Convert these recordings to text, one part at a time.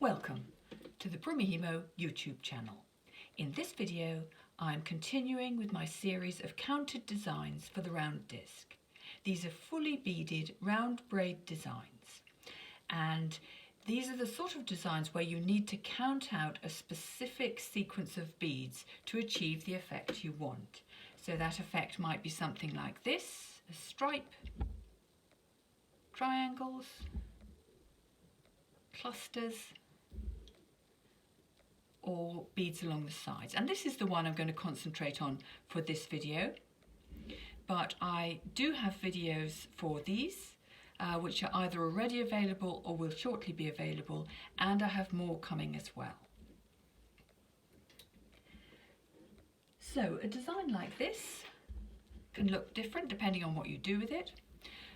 Welcome to the Prumihimo YouTube channel. In this video, I'm continuing with my series of counted designs for the round disc. These are fully beaded round braid designs, and these are the sort of designs where you need to count out a specific sequence of beads to achieve the effect you want. So that effect might be something like this: a stripe, triangles, clusters, or beads along the sides. And this is the one I'm going to concentrate on for this video, but I do have videos for these which are either already available or will shortly be available, and I have more coming as well. So a design like this can look different depending on what you do with it.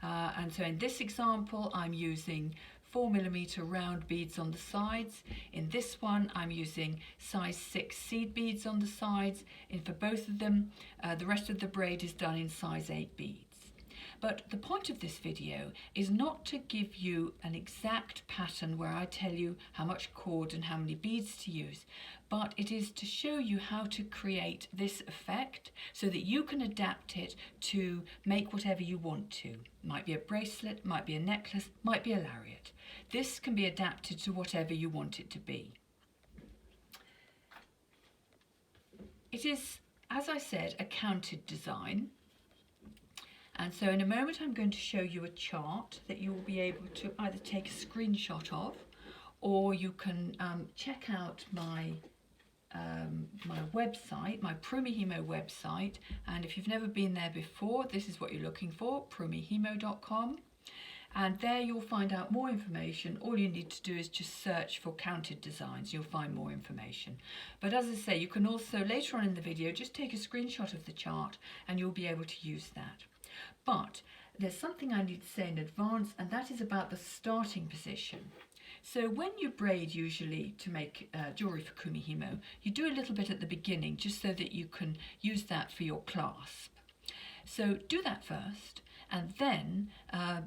And so in this example, I'm using 4mm round beads on the sides. In this one, I'm using size 6 seed beads on the sides. And for both of them, the rest of the braid is done in size 8 beads. But the point of this video is not to give you an exact pattern where I tell you how much cord and how many beads to use, but it is to show you how to create this effect so that you can adapt it to make whatever you want to. Might be a bracelet, might be a necklace, might be a lariat. This can be adapted to whatever you want it to be. It is, as I said, a counted design. And so in a moment I'm going to show you a chart that you will be able to either take a screenshot of, or you can check out my my website, my Prumihimo website. And if you've never been there before, this is what you're looking for, prumihimo.com. And there you'll find out more information. All you need to do is just search for counted designs. You'll find more information. But as I say, you can also later on in the video just take a screenshot of the chart and you'll be able to use that. But there's something I need to say in advance, and that is about the starting position. So when you braid, usually to make jewellery for Kumihimo, you do a little bit at the beginning just so that you can use that for your clasp. So do that first, and then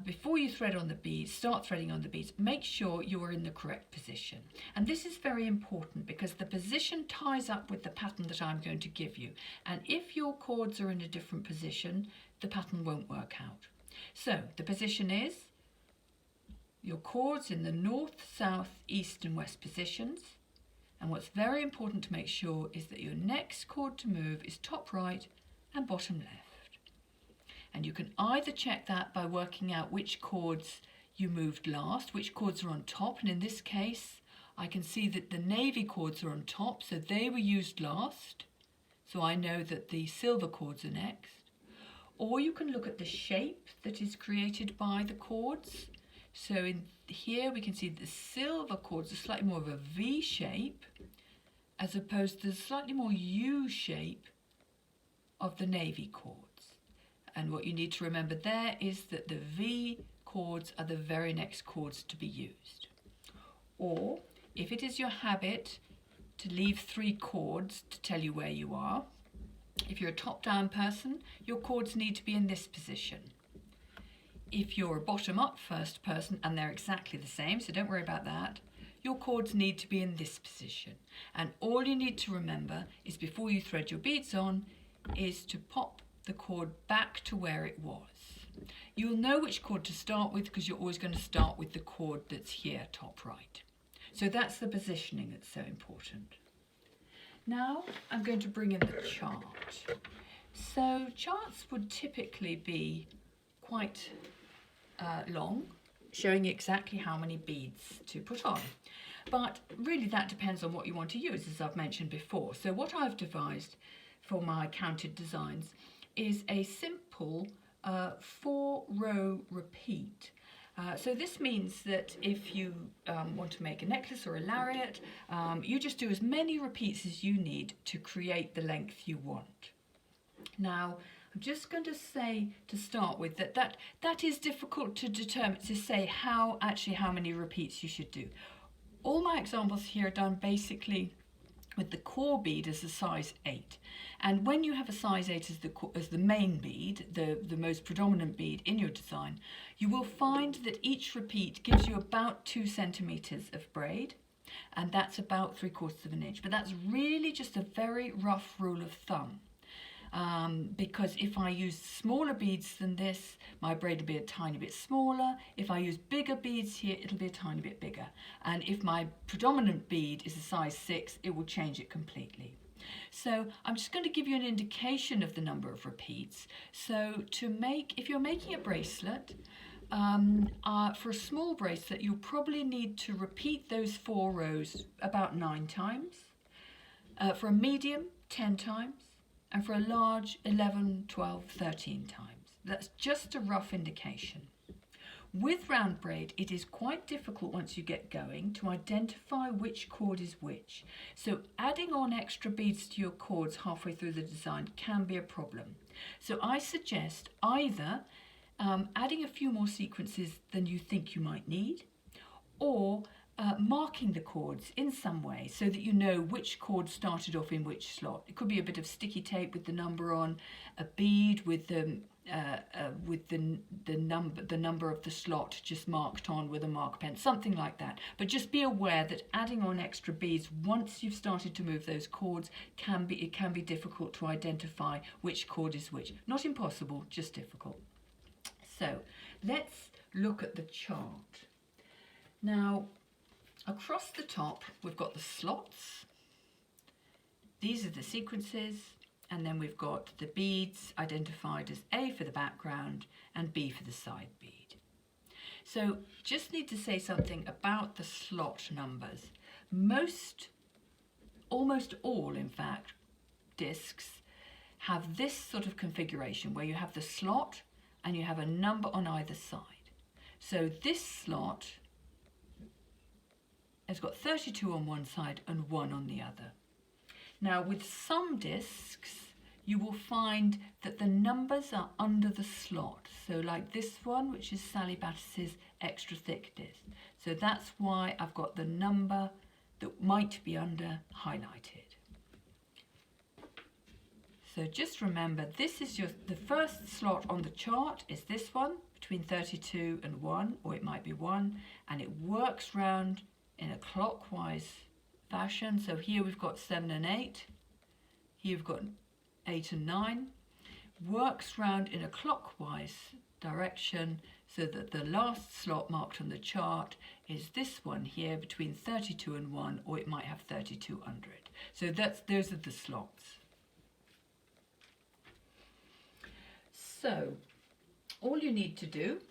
before you thread on the beads, start threading on the beads, make sure you are in the correct position. And this is very important because the position ties up with the pattern that I'm going to give you. And if your cords are in a different position, the pattern won't work out. So the position is your cords in the north, south, east and west positions. And what's very important to make sure is that your next cord to move is top right and bottom left. And you can either check that by working out which cords you moved last, which cords are on top. And in this case, I can see that the navy cords are on top, so they were used last. So I know that the silver cords are next. Or you can look at the shape that is created by the cords. So in here we can see the silver cords are slightly more of a V shape as opposed to the slightly more U shape of the navy cords. And what you need to remember there is that the V cords are the very next cords to be used. Or if it is your habit to leave 3 cords to tell you where you are, if you're a top-down person, your cords need to be in this position. If you're a bottom-up first person, and they're exactly the same, so don't worry about that, your cords need to be in this position. And all you need to remember is before you thread your beads on, is to pop the cord back to where it was. You'll know which cord to start with because you're always going to start with the cord that's here, top right. So that's the positioning that's so important. Now I'm going to bring in the chart. So charts would typically be quite long, showing exactly how many beads to put on. But really that depends on what you want to use, as I've mentioned before. So what I've devised for my counted designs is a simple 4-row repeat. So this means that if you want to make a necklace or a lariat, you just do as many repeats as you need to create the length you want. Now, I'm just going to say to start with that is difficult to determine, to say how many repeats you should do. All my examples here are done basically with the core bead as a size 8. And when you have a size 8 as the main bead, the most predominant bead in your design, you will find that each repeat gives you about 2 centimeters of braid. and that's about 3/4 of an inch, but that's really just a very rough rule of thumb. Because if I use smaller beads than this, my braid will be a tiny bit smaller. If I use bigger beads here, it'll be a tiny bit bigger. And if my predominant bead is a size 6, it will change it completely. So I'm just going to give you an indication of the number of repeats. So if you're making a bracelet, for a small bracelet, you'll probably need to repeat those 4 rows about 9 times. For a medium, 10 times. And for a large, 11, 12, 13 times. That's just a rough indication. With round braid, it is quite difficult once you get going to identify which cord is which. So adding on extra beads to your cords halfway through the design can be a problem. So I suggest either adding a few more sequences than you think you might need, or marking the cords in some way so that you know which cord started off in which slot. It could be a bit of sticky tape with the number on, a bead with the number of the slot just marked on with a mark pen, something like that. But just be aware that adding on extra beads once you've started to move those cords can be difficult to identify which cord is which. Not impossible, just difficult. So let's look at the chart. Now, across the top, we've got the slots. These are the sequences, and then we've got the beads identified as A for the background and B for the side bead. So just need to say something about the slot numbers. Almost all, in fact, discs have this sort of configuration where you have the slot and you have a number on either side. So this slot has got 32 on one side and 1 on the other. Now with some discs, you will find that the numbers are under the slot. So like this one, which is Sally Battis's extra thick disc. So that's why I've got the number that might be under highlighted. So just remember, this is the first slot on the chart is this one, between 32 and 1, or it might be 1, and it works round in a clockwise fashion. So here we've got 7 and 8, here we've got 8 and 9, works round in a clockwise direction so that the last slot marked on the chart is this one here between 32 and 1, or it might have 32 under it. So those are the slots. So all you need to do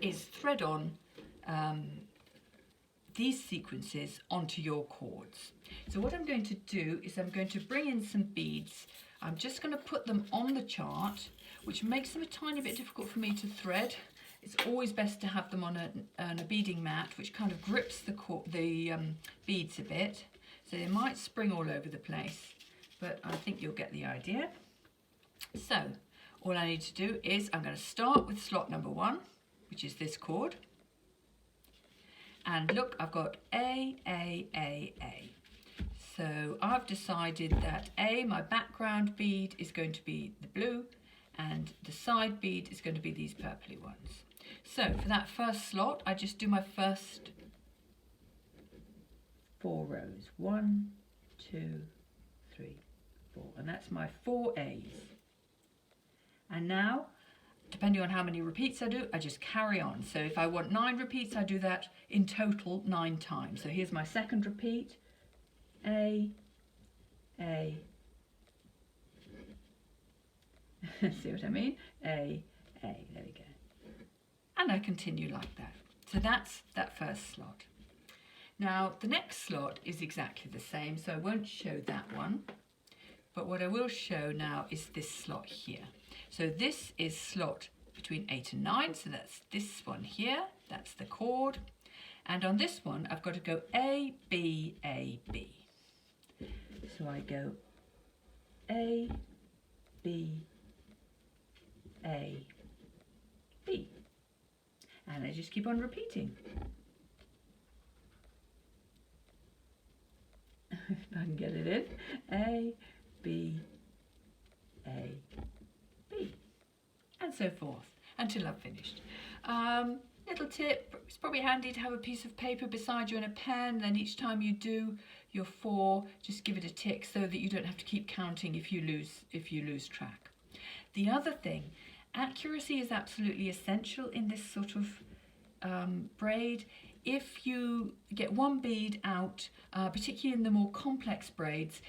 is thread on these sequences onto your cords. So what I'm going to do is I'm going to bring in some beads. I'm just going to put them on the chart, which makes them a tiny bit difficult for me to thread. It's always best to have them on a beading mat, which kind of grips the beads a bit. So they might spring all over the place, but I think you'll get the idea. So all I need to do is I'm going to start with slot number 1, which is this cord. And look, I've got A, A, A, A. So I've decided that A, my background bead, is going to be the blue, and the side bead is going to be these purpley ones. So for that first slot, I just do my first 4 rows. 1, 2, 3, 4. And that's my 4 A's. And now, depending on how many repeats I do, I just carry on. So if I want 9 repeats, I do that in total 9 times. So here's my second repeat. A. See what I mean? A. There we go. And I continue like that. So that's that first slot. Now, the next slot is exactly the same, so I won't show that one. But what I will show now is this slot here. So this is slot between 8 and 9, so that's this one here, that's the cord. And on this one, I've got to go A, B, A, B. So I go A, B, A, B. And I just keep on repeating. If I can get it in. A, B, A, B. And so forth until I've finished. Little tip, it's probably handy to have a piece of paper beside you and a pen, then each time you do your 4, just give it a tick so that you don't have to keep counting if you lose track. The other thing, accuracy is absolutely essential in this sort of braid. If you get one bead out, particularly in the more complex braids,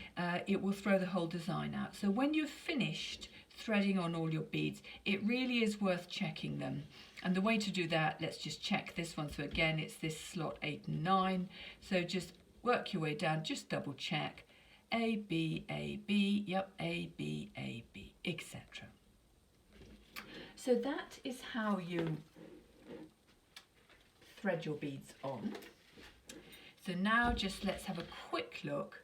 it will throw the whole design out. So when you've finished threading on all your beads, it really is worth checking them. And the way to do that, let's just check this one. So again, it's this slot 8 and 9. So just work your way down, just double check. A, B, A, B, yep, A, B, A, B, etc. So that is how you thread your beads on. So now just let's have a quick look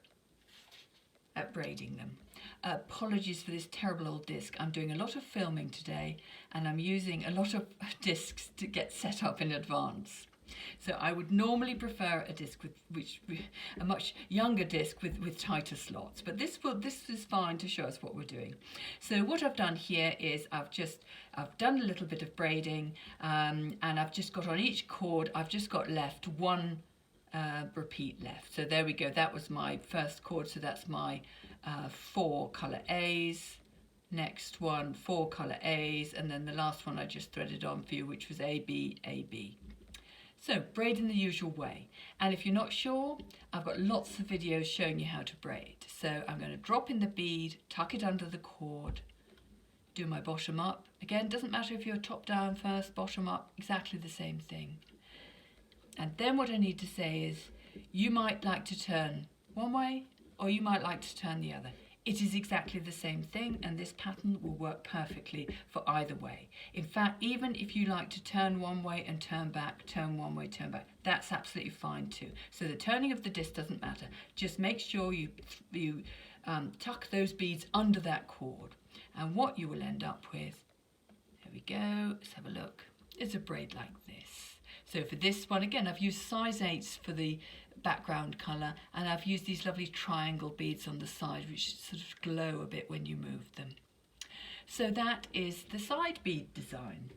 at braiding them. Apologies for this terrible old disc. I'm doing a lot of filming today and I'm using a lot of discs to get set up in advance. So I would normally prefer a disc a much younger disc with tighter slots, but this is fine to show us what we're doing. So what I've done here is I've done a little bit of braiding, and I've just got on each cord, I've just got left one repeat left. So there we go, that was my first cord, so that's my 4 colour A's, next one 4 colour A's, and then the last one I just threaded on for you, which was A, B, A, B. So braid in the usual way, and if you're not sure, I've got lots of videos showing you how to braid. So I'm going to drop in the bead, tuck it under the cord, do my bottom up. Again, doesn't matter if you're top down first, bottom up, exactly the same thing. And then what I need to say is, you might like to turn one way or you might like to turn the other. It is exactly the same thing, and this pattern will work perfectly for either way. In fact, even if you like to turn one way and turn back, turn one way, turn back, that's absolutely fine too. So the turning of the disc doesn't matter. Just make sure you tuck those beads under that cord. And what you will end up with, there we go, let's have a look, is a braid like this. So for this one, again, I've used size 8s for the background colour, and I've used these lovely triangle beads on the side which sort of glow a bit when you move them. So that is the side bead design.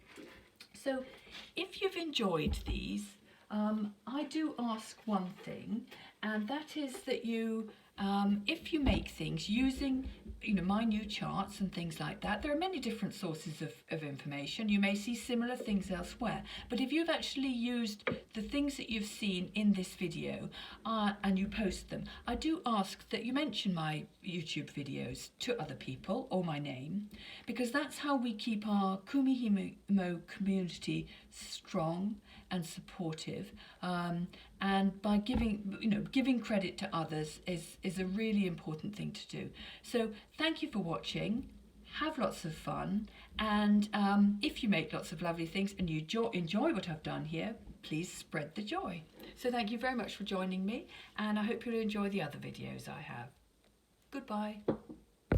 So if you've enjoyed these, I do ask one thing, and that is that you, if you make things using my new charts and things like that, there are many different sources of information. You may see similar things elsewhere, but if you've actually used the things that you've seen in this video and you post them, I do ask that you mention my YouTube videos to other people, or my name, because that's how we keep our Kumihimo community strong and supportive, and by giving credit to others is a really important thing to do. So thank you for watching, have lots of fun, and if you make lots of lovely things and you enjoy what I've done here, please spread the joy. So thank you very much for joining me, and I hope you'll enjoy the other videos I have. Goodbye.